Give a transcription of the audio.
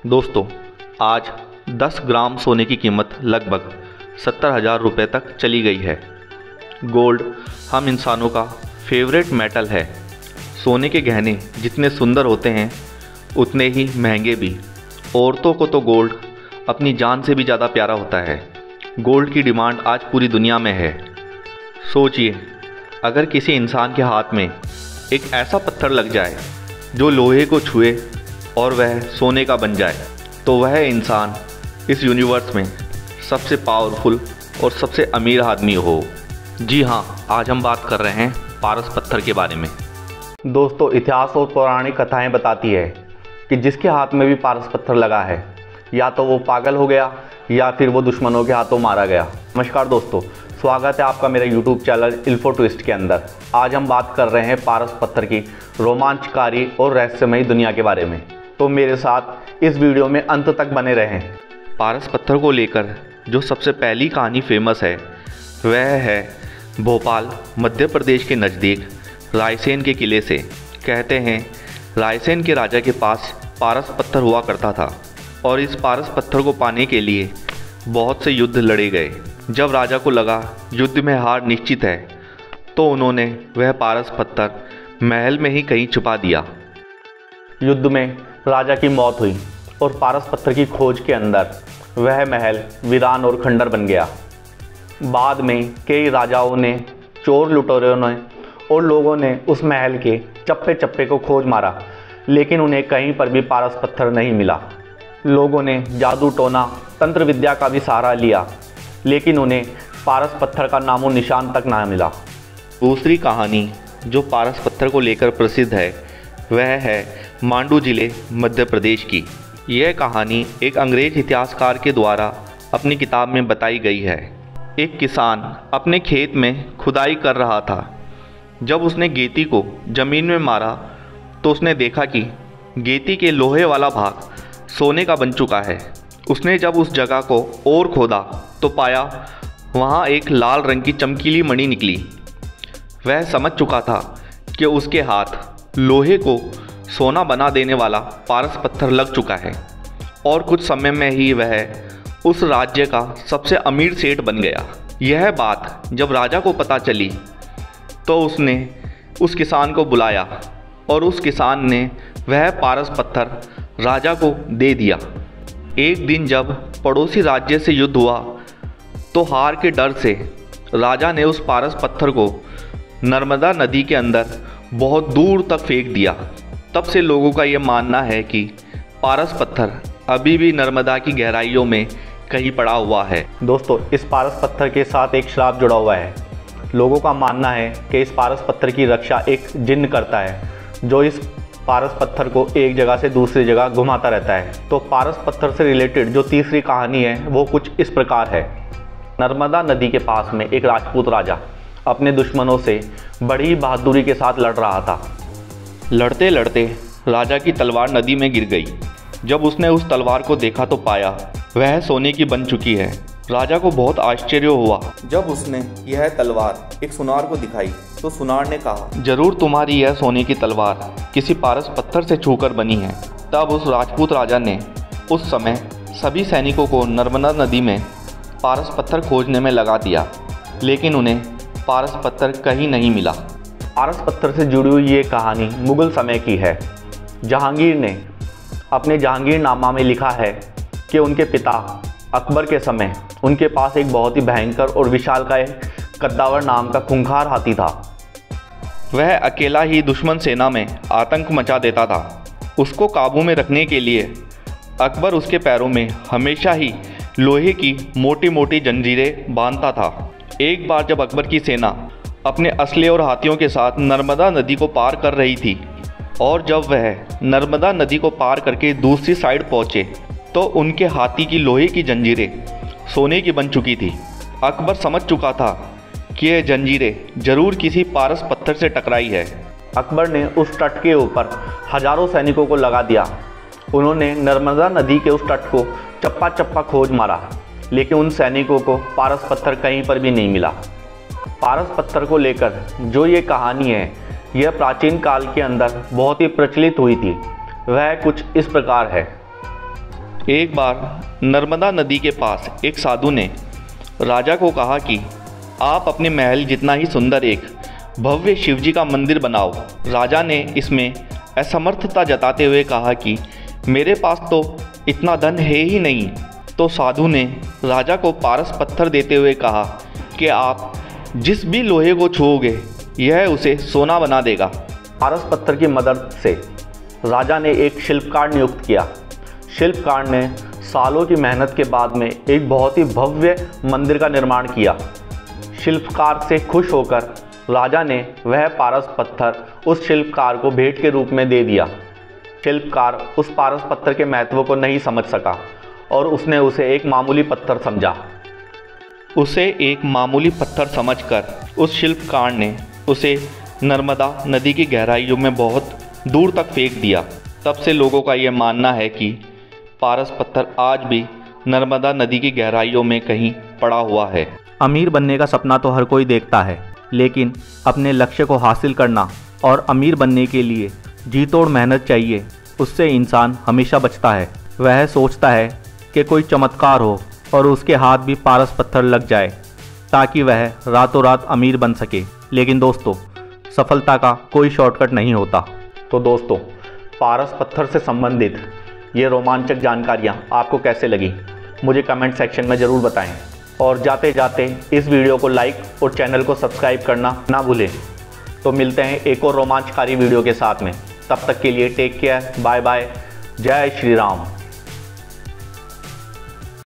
दोस्तों, आज 10 ग्राम सोने की कीमत लगभग 70,000 रुपये तक चली गई है। गोल्ड हम इंसानों का फेवरेट मेटल है। सोने के गहने जितने सुंदर होते हैं उतने ही महंगे भी। औरतों को तो गोल्ड अपनी जान से भी ज़्यादा प्यारा होता है। गोल्ड की डिमांड आज पूरी दुनिया में है। सोचिए, अगर किसी इंसान के हाथ में एक ऐसा पत्थर लग जाए जो लोहे को छुए और वह सोने का बन जाए, तो वह इंसान इस यूनिवर्स में सबसे पावरफुल और सबसे अमीर आदमी हो। जी हाँ, आज हम बात कर रहे हैं पारस पत्थर के बारे में। दोस्तों, इतिहास और पौराणिक कथाएं बताती है कि जिसके हाथ में भी पारस पत्थर लगा है, या तो वो पागल हो गया या फिर वो दुश्मनों के हाथों मारा गया। नमस्कार दोस्तों, स्वागत है आपका मेरे YouTube चैनल इल्फो ट्विस्ट के अंदर। आज हम बात कर रहे हैं पारस पत्थर की रोमांचकारी और रहस्यमयी दुनिया के बारे में। तो मेरे साथ इस वीडियो में अंत तक बने रहें। पारस पत्थर को लेकर जो सबसे पहली कहानी फेमस है वह है भोपाल मध्य प्रदेश के नज़दीक रायसेन के किले से। कहते हैं रायसेन के राजा के पास पारस पत्थर हुआ करता था और इस पारस पत्थर को पाने के लिए बहुत से युद्ध लड़े गए। जब राजा को लगा युद्ध में हार निश्चित है, तो उन्होंने वह पारस पत्थर महल में ही कहीं छुपा दिया। युद्ध में राजा की मौत हुई और पारस पत्थर की खोज के अंदर वह महल वीरान और खंडर बन गया। बाद में कई राजाओं ने, चोर लुटेरों ने और लोगों ने उस महल के चप्पे चप्पे को खोज मारा, लेकिन उन्हें कहीं पर भी पारस पत्थर नहीं मिला। लोगों ने जादू टोना तंत्र विद्या का भी सहारा लिया, लेकिन उन्हें पारस पत्थर का नामो निशान तक ना मिला। दूसरी कहानी जो पारस पत्थर को लेकर प्रसिद्ध है वह है मांडू जिले मध्य प्रदेश की। यह कहानी एक अंग्रेज इतिहासकार के द्वारा अपनी किताब में बताई गई है। एक किसान अपने खेत में खुदाई कर रहा था। जब उसने गेती को ज़मीन में मारा तो उसने देखा कि गेती के लोहे वाला भाग सोने का बन चुका है। उसने जब उस जगह को और खोदा तो पाया वहाँ एक लाल रंग की चमकीली मणि निकली। वह समझ चुका था कि उसके हाथ लोहे को सोना बना देने वाला पारस पत्थर लग चुका है और कुछ समय में ही वह उस राज्य का सबसे अमीर सेठ बन गया। यह बात जब राजा को पता चली तो उसने उस किसान को बुलाया और उस किसान ने वह पारस पत्थर राजा को दे दिया। एक दिन जब पड़ोसी राज्य से युद्ध हुआ तो हार के डर से राजा ने उस पारस पत्थर को नर्मदा नदी के अंदर बहुत दूर तक फेंक दिया। तब से लोगों का ये मानना है कि पारस पत्थर अभी भी नर्मदा की गहराइयों में कहीं पड़ा हुआ है। दोस्तों, इस पारस पत्थर के साथ एक श्राप जुड़ा हुआ है। लोगों का मानना है कि इस पारस पत्थर की रक्षा एक जिन्न करता है, जो इस पारस पत्थर को एक जगह से दूसरी जगह घुमाता रहता है। तो पारस पत्थर से रिलेटेड जो तीसरी कहानी है वो कुछ इस प्रकार है। नर्मदा नदी के पास में एक राजपूत राजा अपने दुश्मनों से बड़ी बहादुरी के साथ लड़ रहा था। लड़ते लड़ते राजा की तलवार नदी में गिर गई। जब उसने उस तलवार को देखा तो पाया वह सोने की बन चुकी है। राजा को बहुत आश्चर्य हुआ। जब उसने यह तलवार एक सुनार को दिखाई तो सुनार ने कहा, जरूर तुम्हारी यह सोने की तलवार किसी पारस पत्थर से छूकर बनी है। तब उस राजपूत राजा ने उस समय सभी सैनिकों को नर्मदा नदी में पारस पत्थर खोजने में लगा दिया, लेकिन उन्हें पारस पत्थर कहीं नहीं मिला। पारस पत्थर से जुड़ी हुई ये कहानी मुगल समय की है। जहांगीर ने अपने जहांगीरनामा में लिखा है कि उनके पिता अकबर के समय उनके पास एक बहुत ही भयंकर और विशालकाय कद्दावर नाम का खूंखार हाथी था। वह अकेला ही दुश्मन सेना में आतंक मचा देता था। उसको काबू में रखने के लिए अकबर उसके पैरों में हमेशा ही लोहे की मोटी मोटी जंजीरें बांधता था। एक बार जब अकबर की सेना अपने असले और हाथियों के साथ नर्मदा नदी को पार कर रही थी और जब वह नर्मदा नदी को पार करके दूसरी साइड पहुँचे तो उनके हाथी की लोहे की जंजीरें सोने की बन चुकी थी। अकबर समझ चुका था कि यह जंजीरें जरूर किसी पारस पत्थर से टकराई है। अकबर ने उस तट के ऊपर हजारों सैनिकों को लगा दिया। उन्होंने नर्मदा नदी के उस तट को चप्पा चप्पा खोज मारा, लेकिन उन सैनिकों को पारस पत्थर कहीं पर भी नहीं मिला। पारस पत्थर को लेकर जो ये कहानी है, यह प्राचीन काल के अंदर बहुत ही प्रचलित हुई थी। वह कुछ इस प्रकार है। एक बार नर्मदा नदी के पास एक साधु ने राजा को कहा कि आप अपने महल जितना ही सुंदर एक भव्य शिवजी का मंदिर बनाओ। राजा ने इसमें असमर्थता जताते हुए कहा कि मेरे पास तो इतना धन है ही नहीं। तो साधु ने राजा को पारस पत्थर देते हुए कहा कि आप जिस भी लोहे को छूओगे यह उसे सोना बना देगा। पारस पत्थर की मदद से राजा ने एक शिल्पकार नियुक्त किया। शिल्पकार ने सालों की मेहनत के बाद में एक बहुत ही भव्य मंदिर का निर्माण किया। शिल्पकार से खुश होकर राजा ने वह पारस पत्थर उस शिल्पकार को भेंट के रूप में दे दिया। शिल्पकार उस पारस पत्थर के महत्व को नहीं समझ सका और उसने उसे एक मामूली पत्थर समझा। उसे एक मामूली पत्थर समझकर उस शिल्पकार ने उसे नर्मदा नदी की गहराइयों में बहुत दूर तक फेंक दिया। तब से लोगों का यह मानना है कि पारस पत्थर आज भी नर्मदा नदी की गहराइयों में कहीं पड़ा हुआ है। अमीर बनने का सपना तो हर कोई देखता है, लेकिन अपने लक्ष्य को हासिल करना और अमीर बनने के लिए जी तोड़ मेहनत चाहिए, उससे इंसान हमेशा बचता है। वह सोचता है कि कोई चमत्कार हो और उसके हाथ भी पारस पत्थर लग जाए ताकि वह रातों रात अमीर बन सके। लेकिन दोस्तों, सफलता का कोई शॉर्टकट नहीं होता। तो दोस्तों, पारस पत्थर से संबंधित ये रोमांचक जानकारियाँ आपको कैसे लगी मुझे कमेंट सेक्शन में ज़रूर बताएं। और जाते जाते इस वीडियो को लाइक और चैनल को सब्सक्राइब करना ना भूलें। तो मिलते हैं एक और रोमांचकारी वीडियो के साथ में। तब तक के लिए टेक केयर, बाय बाय, जय श्री राम।